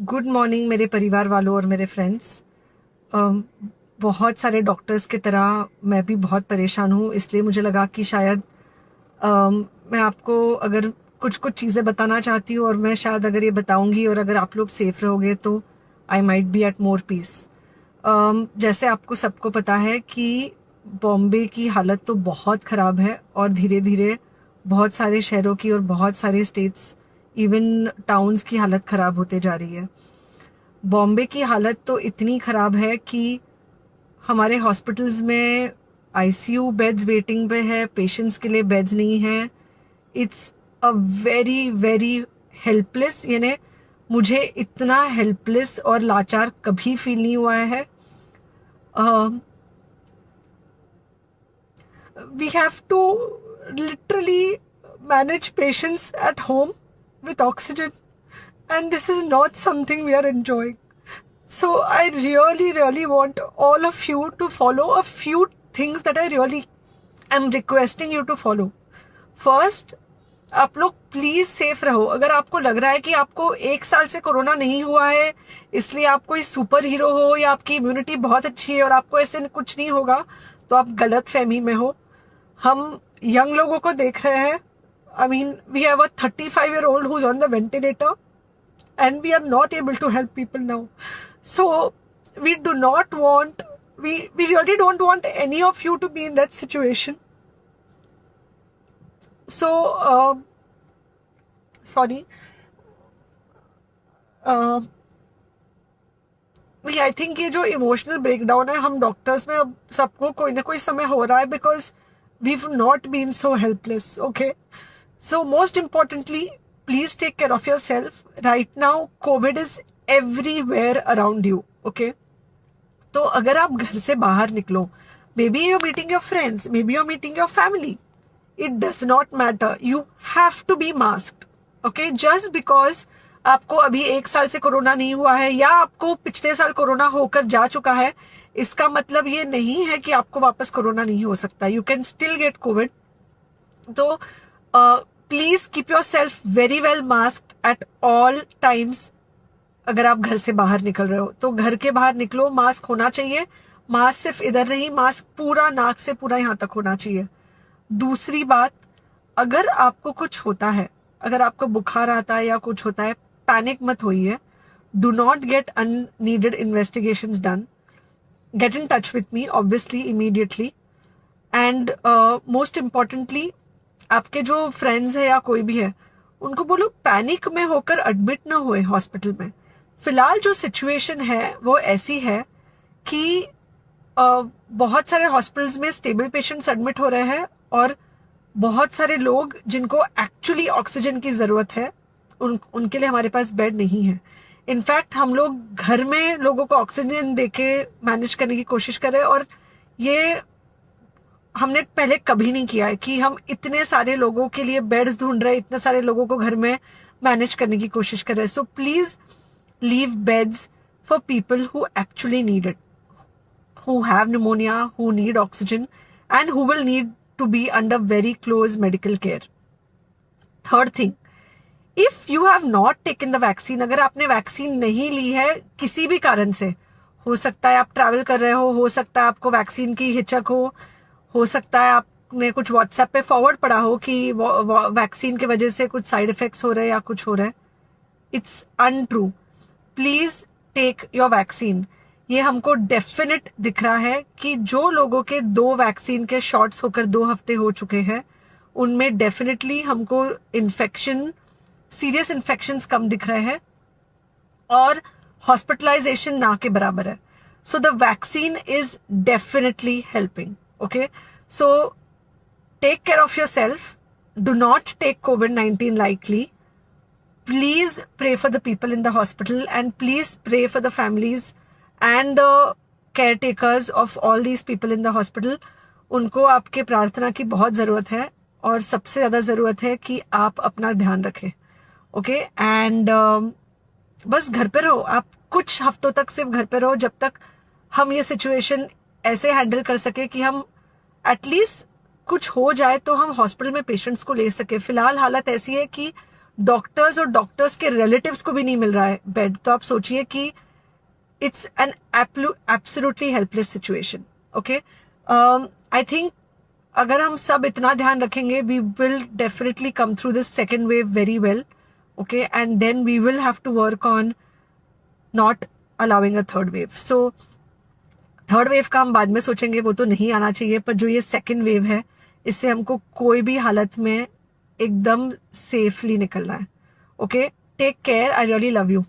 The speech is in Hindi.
गुड मॉर्निंग मेरे परिवार वालों और मेरे फ्रेंड्स। बहुत सारे डॉक्टर्स की तरह मैं भी बहुत परेशान हूँ, इसलिए मुझे लगा कि शायद मैं आपको अगर कुछ कुछ चीज़ें बताना चाहती हूँ और मैं शायद अगर ये बताऊंगी और अगर आप लोग सेफ रहोगे तो I might be at more peace. जैसे आपको सबको पता है कि बॉम्बे की हालत तो बहुत ख़राब है और धीरे धीरे बहुत सारे शहरों की और बहुत सारे स्टेट्स, इवन टाउन्स की हालत ख़राब होते जा रही है। बॉम्बे की हालत तो इतनी ख़राब है कि हमारे हॉस्पिटल्स में आईसीयू बेड्स वेटिंग पे है, पेशेंट्स के लिए बेड्स नहीं है। It's a very very helpless, यानी मुझे इतना हेल्पलेस और लाचार कभी फील नहीं हुआ है। We have to literally manage patients at home with oxygen, and this is not something we are enjoying. So I really, really want all of you to follow a few things that I really am requesting you to follow. First, आप लोग प्लीज सेफ रहो। अगर आपको लग रहा है कि आपको 1 साल से कोरोना नहीं हुआ है इसलिए आप कोई सुपर हीरो हो या आपकी इम्यूनिटी बहुत अच्छी है और आपको ऐसे कुछ नहीं होगा, तो आप गलत फहमी में हो। हम यंग लोगों को देख रहे हैं। I mean we have a 35-year-old who's on the ventilator and we are not able to help people now. So we do not want, we really don't want any of you to be in that situation. So sorry, I think ये जो इमोशनल ब्रेकडाउन है हम डॉक्टर्स में अब सबको कोई ना कोई समय हो रहा है, because we not been so helpless. Okay, so most importantly please take care of your self. Right now COVID is everywhere around you. Okay, तो अगर आप घर से बाहर निकलो, maybe you're meeting your friends, maybe you're meeting your family, it does not matter, you have to be masked. Okay, just because आपको अभी 1 साल से कोरोना नहीं हुआ है या आपको पिछले साल कोरोना होकर जा चुका है, इसका मतलब ये नहीं है कि आपको वापस कोरोना नहीं हो सकता। You can still get covid. तो please keep yourself very well masked at all times. अगर आप घर से बाहर निकल रहे हो तो घर के बाहर निकलो, मास्क होना चाहिए। मास्क सिर्फ इधर नहीं, मास्क पूरा नाक से पूरा यहाँ तक होना चाहिए। दूसरी बात, अगर आपको कुछ होता है, अगर आपको बुखार आता है या कुछ होता है, पैनिक मत होइए। Do not get unneeded investigations done. Get in touch with me obviously immediately. And most importantly, आपके जो फ्रेंड्स है या कोई भी है उनको बोलो पैनिक में होकर एडमिट ना हुए हॉस्पिटल में। फिलहाल जो सिचुएशन है वो ऐसी है कि बहुत सारे हॉस्पिटल्स में स्टेबल पेशेंट्स एडमिट हो रहे हैं और बहुत सारे लोग जिनको एक्चुअली ऑक्सीजन की जरूरत है उनके लिए हमारे पास बेड नहीं है। इनफैक्ट हम लोग घर में लोगों को ऑक्सीजन देके मैनेज करने की कोशिश कर रहे हैं, और ये हमने पहले कभी नहीं किया है कि हम इतने सारे लोगों के लिए बेड्स ढूंढ रहे हैं, इतने सारे लोगों को घर में मैनेज करने की कोशिश कर रहे हैं। So please leave beds for people who actually need it, who have pneumonia, who need oxygen, and who will need to be under very close medical care. Third thing, if you have not taken the vaccine, अगर आपने वैक्सीन नहीं ली है किसी भी कारण से, हो सकता है आप ट्रैवल कर रहे हो सकता है आपको वैक्सीन की हिचक हो सकता है आपने कुछ व्हाट्सएप पे फॉरवर्ड पढ़ा हो कि वैक्सीन की वजह से कुछ साइड इफेक्ट्स हो रहे हैं या कुछ हो रहा है, it's untrue. Please take your vaccine. ये हमको डेफिनेट दिख रहा है कि जो लोगों के 2 वैक्सीन के शॉट्स होकर 2 हफ्ते हो चुके हैं उनमें डेफिनेटली हमको इन्फेक्शन, सीरियस इन्फेक्शंस कम दिख रहे हैं और हॉस्पिटलाइजेशन ना के बराबर है। So the vaccine is definitely helping. Okay, so take care of your self, do not take COVID-19 lightly. Please pray for the people in the hospital and please pray for the families and the caretakers of all these people in the hospital. उनको आपके प्रार्थना की बहुत ज़रूरत है और सबसे ज़्यादा ज़रूरत है कि आप अपना ध्यान रखें। ओके, एंड बस घर पे रहो। आप कुछ हफ्तों तक सिर्फ घर पे रहो जब तक हम ये सिचुएशन ऐसे हैंडल कर सके कि हम एटलीस्ट कुछ हो जाए तो हम हॉस्पिटल में पेशेंट्स को ले सके। फिलहाल हालत ऐसी है कि डॉक्टर्स और डॉक्टर्स के रिलेटिव्स को भी नहीं मिल रहा है बेड, तो आप सोचिए कि it's an absolutely helpless situation. Okay, I think अगर हम सब इतना ध्यान रखेंगे, we will definitely come through this second wave very well. Okay, and then we will have to work on not allowing a third wave. So third wave का हम बाद में सोचेंगे, वो तो नहीं आना चाहिए, पर जो ये सेकेंड वेव है, इससे हमको कोई भी हालत में एकदम सेफली निकलना है. Okay, take care, I really love you.